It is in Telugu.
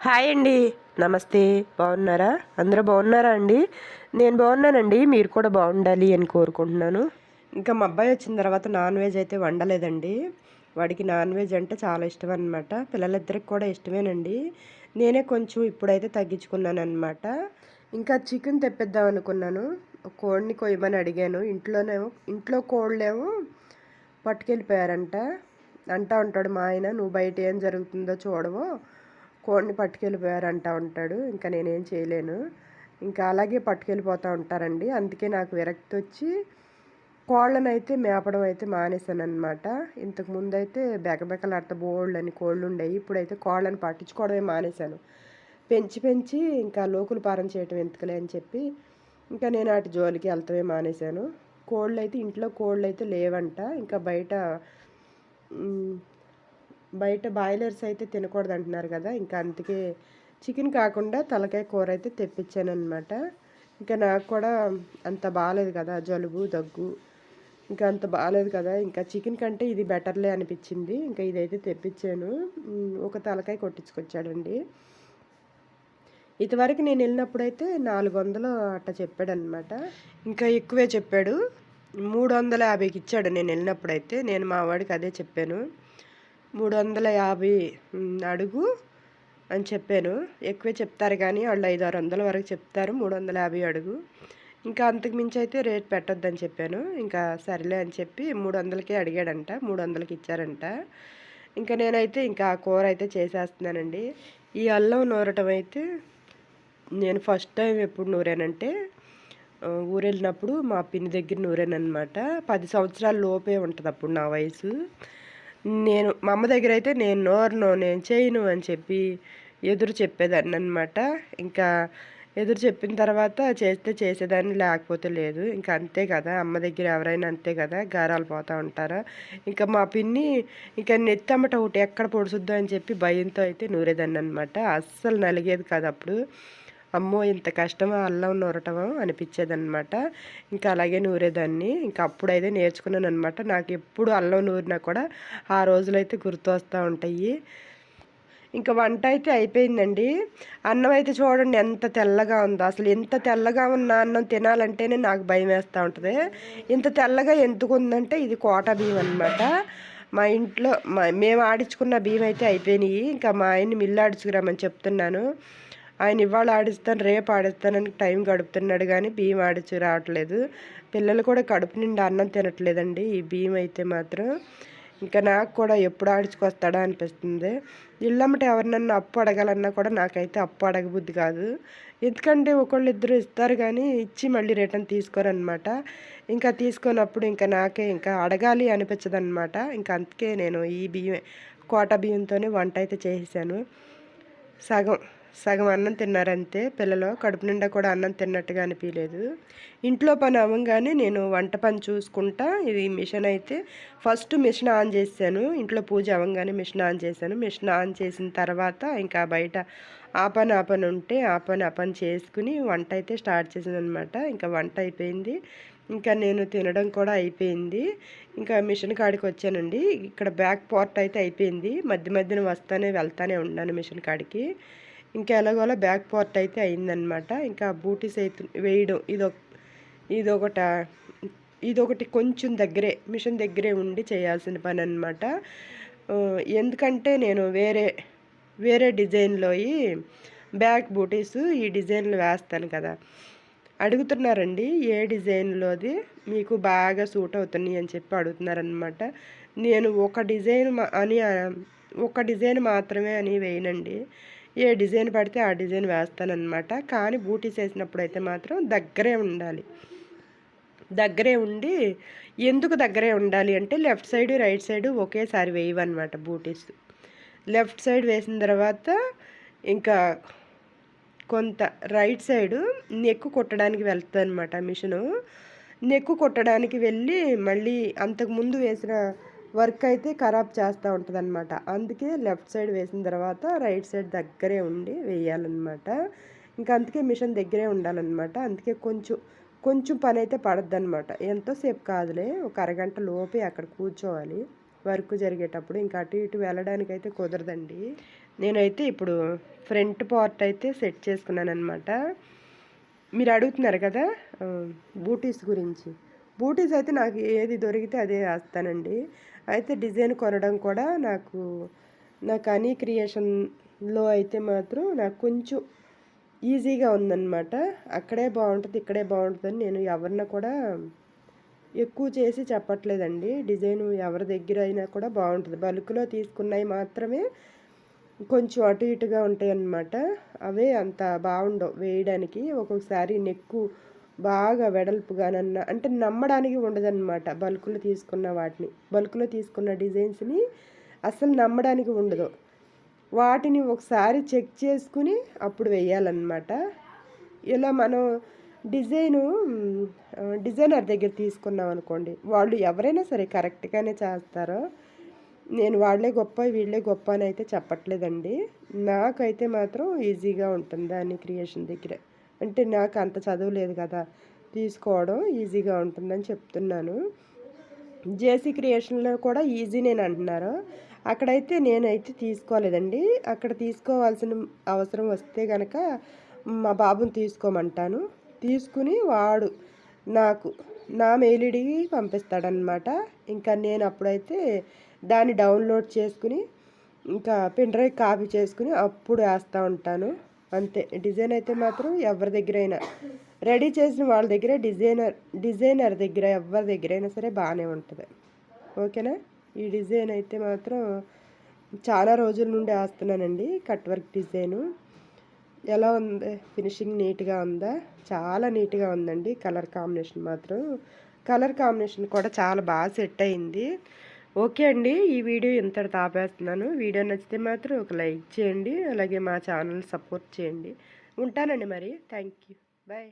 హాయ్ అండి. నమస్తే. బాగున్నారా? అందరూ బాగున్నారా అండి? నేను బాగున్నానండి. మీరు కూడా బాగుండాలి అని కోరుకుంటున్నాను. ఇంకా మా అబ్బాయి వచ్చిన తర్వాత నాన్ వెజ్ అయితే వండలేదండి. వాడికి నాన్ వెజ్ అంటే చాలా ఇష్టం అనమాట. పిల్లలిద్దరికి కూడా ఇష్టమేనండి. నేనే కొంచెం ఇప్పుడైతే తగ్గించుకున్నానమాట. ఇంకా చికెన్ తెప్పిద్దాం అనుకున్నాను. కోడిని కొయ్యమని అడిగాను. ఇంట్లో కోళ్ళేమో పట్టుకెళ్ళిపోయారంట. అంటా ఉంటాడు మా ఆయన, "నువ్వు బయట ఏం జరుగుతుందో చూడవు, కోడిని పట్టుకెళ్ళిపోయారంటా" ఉంటాడు. ఇంకా నేనేం చేయలేను. ఇంకా అలాగే పట్టుకెళ్ళిపోతూ ఉంటారండి. అందుకే నాకు విరక్తి వచ్చి కోళ్ళనైతే మేపడం అయితే మానేశానమాట. ఇంతకుముందు అయితే బెకబెకలాడుతూ బోళ్ళని కోళ్ళు ఉండేవి. ఇప్పుడైతే కోళ్ళని పట్టించుకోవడమే మానేశాను. పెంచి పెంచి ఇంకా లోకులు పారం చేయటం ఎందుకులే అని చెప్పి ఇంకా నేను వాటి జోలికి వెళ్తమే మానేశాను. ఇంట్లో కోళ్ళు అయితే లేవంట. ఇంకా బయట బాయిలర్స్ అయితే తినకూడదు అంటున్నారు కదా. ఇంకా అందుకే చికెన్ కాకుండా తలకాయ కూర అయితే తెప్పించానమాట. ఇంకా నాకు కూడా అంత బాగాలేదు కదా, జలుబు దగ్గు ఇంకా అంత బాగాలేదు కదా. ఇంకా చికెన్ కంటే ఇది బెటర్లే అనిపించింది. ఇంకా ఇదైతే తెప్పించాను. ఒక తలకాయ కొట్టించుకొచ్చాడండి. ఇంతవరకు నేను వెళ్ళినప్పుడైతే 400 అట్లా చెప్పాడనమాట. ఇంకా ఎక్కువే చెప్పాడు. 350కి ఇచ్చాడు నేను వెళ్ళినప్పుడైతే. నేను మా వాడికి అదే చెప్పాను, 350 అడుగు అని చెప్పాను. ఎక్కువే చెప్తారు కానీ వాళ్ళు 500-600 వరకు చెప్తారు. 350 అడుగు. ఇంకా అంతకు మించి అయితే రేట్ పెట్టొద్దని చెప్పాను. ఇంకా సరేలే అని చెప్పి 300కే అడిగాడంట. 300కి ఇచ్చారంట. ఇంకా నేనైతే ఇంకా ఆ కూర అయితే చేసేస్తున్నానండి. ఈ అల్లం నూరటం అయితే నేను ఫస్ట్ టైం ఎప్పుడు నూరానంటే ఊరెళ్ళినప్పుడు మా పిన్ని దగ్గర నూరానమాట. 10 సంవత్సరాల లోపే ఉంటుంది అప్పుడు నా వయసు. మా అమ్మ దగ్గర అయితే నేను నోరను, నేను చేయను అని చెప్పి ఎదురు చెప్పేదాన్ని అనమాట. ఇంకా ఎదురు చెప్పిన తర్వాత చేస్తే చేసేదాన్ని, లేకపోతే లేదు. ఇంకా అంతే కదా, అమ్మ దగ్గర ఎవరైనా అంతే కదా, గారాలు పోతూ ఉంటారా. ఇంకా మా పిన్ని ఇంకా నెత్తమ్మట ఒకటి ఎక్కడ పొడుచుద్దో అని చెప్పి భయంతో అయితే నూరేదాన్ని అనమాట. అస్సలు నలిగేది కాదు అప్పుడు. అమ్మో ఇంత కష్టమా అల్లం నూరటమో అనిపించేదన్నమాట. ఇంకా అలాగే నూరేదాన్ని. ఇంకా అప్పుడైతే నేర్చుకున్నాను అనమాట. నాకు ఎప్పుడు అల్లం నూరినా కూడా ఆ రోజులైతే గుర్తు వస్తూ ఉంటాయి. ఇంకా వంట అయితే అయిపోయిందండి. అన్నం అయితే చూడండి ఎంత తెల్లగా ఉందో. అసలు ఎంత తెల్లగా ఉన్న అన్నం తినాలంటేనే నాకు భయం వేస్తూ ఉంటుంది. ఇంత తెల్లగా ఎందుకు ఉందంటే ఇది కోట బియ్యం అనమాట. మా ఇంట్లో మేము ఆడించుకున్న బియ్యం అయితే అయిపోయినాయి. ఇంకా మా ఆయన్ని మిల్లు ఆడించుకురామని చెప్తున్నాను. ఆయన ఇవాళ ఆడిస్తాను, రేపు ఆడిస్తానని టైం గడుపుతున్నాడు కానీ బియ్యం ఆడించి రావట్లేదు. పిల్లలు కూడా కడుపు నిండా అన్నం తినట్లేదండి ఈ బియ్యం అయితే మాత్రం. ఇంకా నాకు కూడా ఎప్పుడు ఆడించుకొస్తాడా అనిపిస్తుంది. ఇళ్ళమ్మట ఎవరినన్నా అప్పు అడగాలన్నా కూడా నాకైతే అప్పు అడగబుద్ధి కాదు. ఎందుకంటే ఒకళ్ళిద్దరు ఇస్తారు కానీ ఇచ్చి మళ్ళీ రిటర్న్ తీసుకోరనమాట. ఇంకా తీసుకున్నప్పుడు ఇంకా నాకే ఇంకా అడగాలి అనిపించదనమాట. ఇంకా అందుకే నేను ఈ బియ్యం కోట బియ్యంతోనే వంట అయితే చేసేసాను. సగం అన్నం తిన్నారంతే పిల్లలు. కడుపు నిండా కూడా అన్నం తిన్నట్టుగా అనిపించలేదు. ఇంట్లో పని అవ్వగానే నేను వంట పని చూసుకుంటా ఇది మిషన్ అయితే ఫస్ట్ మిషన్ ఆన్ చేశాను. ఇంట్లో పూజ అవ్వగానే మిషన్ ఆన్ చేశాను. మిషన్ ఆన్ చేసిన తర్వాత ఇంకా బయట ఆ పని ఉంటే ఆ పని చేసుకుని వంట అయితే స్టార్ట్ చేశాను అనమాట. ఇంకా వంట అయిపోయింది. ఇంకా నేను తినడం కూడా అయిపోయింది. ఇంకా మిషన్ కాడికి వచ్చానండి. ఇక్కడ బ్యాక్ పార్ట్ అయితే అయిపోయింది. మధ్యన వస్తానే వెళ్తానే ఉన్నాను మిషన్ కాడికి. ఇంకా ఎలాగోలా బ్యాక్ పార్ట్ అయితే అయిందనమాట. ఇంకా బూటీస్ అయితే వేయడం ఇదొకటి కొంచెం మిషన్ దగ్గరే ఉండి చేయాల్సిన పని అనమాట. ఎందుకంటే నేను వేరే డిజైన్లో బ్యాక్ బూటీస్ ఈ డిజైన్లు వేస్తాను కదా. అడుగుతున్నారండి ఏ డిజైన్లోది మీకు బాగా సూట్ అవుతున్నాయి అని చెప్పి అడుగుతున్నారనమాట. నేను ఒక డిజైన్ మాత్రమే అని వేయనండి. ఏ డిజైన్ పడితే ఆ డిజైన్ వేస్తానన్నమాట. కానీ బూటీస్ వేసినప్పుడు అయితే మాత్రం దగ్గరే ఉండి ఎందుకు దగ్గరే ఉండాలి అంటే లెఫ్ట్ సైడు రైట్ సైడు ఒకేసారి వేయవన్నమాట బూటీస్. లెఫ్ట్ సైడ్ వేసిన తర్వాత ఇంకా కొంత రైట్ సైడు నెక్కు కొట్టడానికి వెళ్తుంది అనమాట మిషను. నెక్కు కొట్టడానికి వెళ్ళి మళ్ళీ అంతకుముందు వేసిన వర్క్ అయితే ఖరాబ్ చేస్తూ ఉంటుంది అనమాట. అందుకే లెఫ్ట్ సైడ్ వేసిన తర్వాత రైట్ సైడ్ దగ్గరే ఉండి వేయాలన్నమాట. ఇంకా అందుకే మిషన్ దగ్గరే ఉండాలన్నమాట. అందుకే కొంచెం పని అయితే పడద్దు అనమాట. ఎంతోసేపు కాదులే, ఒక అరగంట లోపే అక్కడ కూర్చోవాలి వర్క్ జరిగేటప్పుడు. ఇంకా అటు ఇటు వెళ్ళడానికైతే కుదరదండి. నేనైతే ఇప్పుడు ఫ్రంట్ పార్ట్ అయితే సెట్ చేసుకున్నాను అనమాట. మీరు అడుగుతున్నారు కదా బూటీస్ గురించి. బూటీస్ అయితే నాకు ఏది దొరికితే అదే వేస్తానండి. అయితే డిజైన్ కొనడం కూడా నాకు హనీ క్రియేషన్లో అయితే మాత్రం నాకు కొంచెం ఈజీగా ఉందన్నమాట. అక్కడే బాగుంటుంది, ఇక్కడే బాగుంటుందని నేను ఎవరిని కూడా ఎక్కువ చేసి చెప్పట్లేదండి. డిజైను ఎవరి దగ్గర అయినా కూడా బాగుంటుంది. బల్క్లో తీసుకున్నవి మాత్రమే కొంచెం అటు ఇటుగా ఉంటాయి అన్నమాట. అవే అంత బాగుండవు వేయడానికి. ఒక్కొక్కసారి నెక్కు బాగా వెడల్పుగానన్నా అంటే నమ్మడానికి ఉండదన్నమాట. బల్క్లో తీసుకున్న వాటిని, బల్క్లో తీసుకున్న డిజైన్స్ని అసలు నమ్మడానికి ఉండదు. వాటిని ఒకసారి చెక్ చేసుకుని అప్పుడు వేయాలన్నమాట. ఇలా మనం డిజైనర్ దగ్గర తీసుకున్నాం అనుకోండి, వాళ్ళు ఎవరైనా సరే కరెక్ట్గానే చేస్తారో. నేను వాళ్ళే గొప్ప వీళ్ళే గొప్ప అని అయితే చెప్పట్లేదండి. నాకైతే మాత్రం ఈజీగా ఉంటుంది దాని క్రియేషన్ దగ్గర. అంటే నాకు అంత చదువు లేదు కదా, తీసుకోవడం ఈజీగా ఉంటుందని చెప్తున్నాను. జేసీ క్రియేషన్లో కూడా ఈజీ నేను అంటున్నారు. అక్కడైతే నేనైతే తీసుకోలేదండి. అక్కడ తీసుకోవాల్సిన అవసరం వస్తే కనుక మా బాబుని తీసుకోమంటాను. తీసుకుని వాడు నాకు నా మెయిల్ ఐడికి పంపిస్తాడనమాట. ఇంకా నేను అప్పుడైతే దాన్ని డౌన్లోడ్ చేసుకుని ఇంకా పెన్ డ్రైవ్ కాపీ చేసుకుని అప్పుడు వేస్తూ ఉంటాను. అంతే. డిజైన్ అయితే మాత్రం ఎవరి దగ్గరైనా రెడీ చేసిన వాళ్ళ దగ్గర, డిజైనర్ దగ్గర ఎవరి దగ్గరైనా సరే బాగానే ఉంటుంది. ఓకేనా. ఈ డిజైన్ అయితే మాత్రం చాలా రోజుల నుండి వేస్తున్నానండి. కట్ వర్క్ డిజైను ఎలా ఉంది, ఫినిషింగ్ నీట్గా ఉందా? చాలా నీట్గా ఉందండి. కలర్ కాంబినేషన్ కూడా చాలా బాగా సెట్ అయింది. ఓకే అండి, ఈ వీడియో ఇంతటితో ఆపేస్తున్నాను. వీడియో నచ్చితే మాత్రం ఒక లైక్ చేయండి, అలాగే మా ఛానల్ సపోర్ట్ చేయండి. ఉంటానండి మరి. Thank you. బాయ్.